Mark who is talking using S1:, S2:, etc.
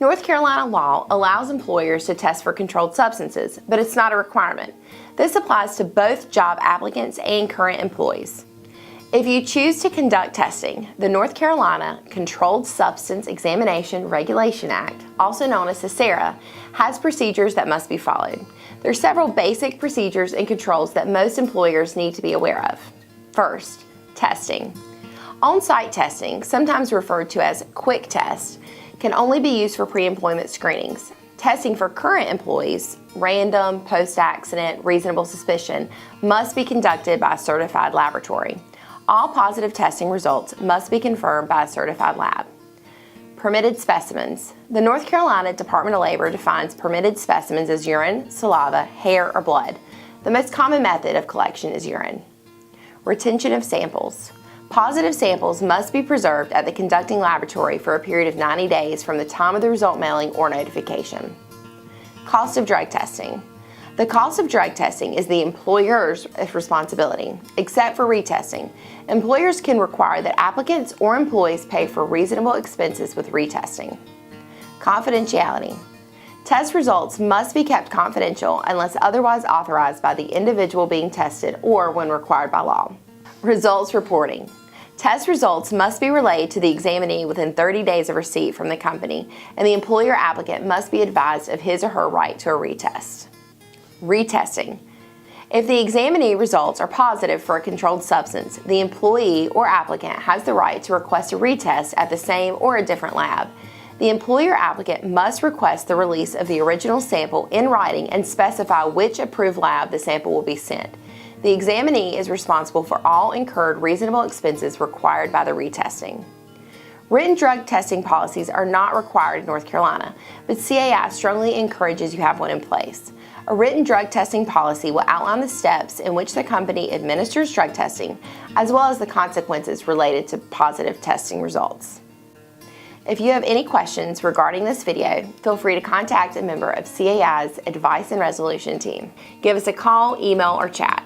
S1: North Carolina law allows employers to test for controlled substances, but it's not a requirement. This applies to both job applicants and current employees. If you choose to conduct testing, the North Carolina Controlled Substance Examination Regulation Act, also known as the SARA, has procedures that must be followed. There are several basic procedures and controls that most employers need to be aware of. First, testing. On-site testing, sometimes referred to as quick test, can only be used for pre-employment screenings. Testing for current employees, random, post-accident, reasonable suspicion, must be conducted by a certified laboratory. All positive testing results must be confirmed by a certified lab. Permitted specimens. The North Carolina Department of Labor defines permitted specimens as urine, saliva, hair, or blood. The most common method of collection is urine. Retention of samples. Positive samples must be preserved at the conducting laboratory for a period of 90 days from the time of the result mailing or notification. Cost of drug testing. The cost of drug testing is the employer's responsibility, except for retesting. Employers can require that applicants or employees pay for reasonable expenses with retesting. Confidentiality. Test results must be kept confidential unless otherwise authorized by the individual being tested or when required by law. Results reporting. Test results must be relayed to the examinee within 30 days of receipt from the company, and the employer applicant must be advised of his or her right to a retest. Retesting. If the examinee results are positive for a controlled substance, the employee or applicant has the right to request a retest at the same or a different lab. The employer applicant must request the release of the original sample in writing and specify which approved lab the sample will be sent. The examinee is responsible for all incurred reasonable expenses required by the retesting. Written drug testing policies are not required in North Carolina, but CAI strongly encourages you have one in place. A written drug testing policy will outline the steps in which the company administers drug testing, as well as the consequences related to positive testing results. If you have any questions regarding this video, feel free to contact a member of CAI's Advice and Resolution team. Give us a call, email, or chat.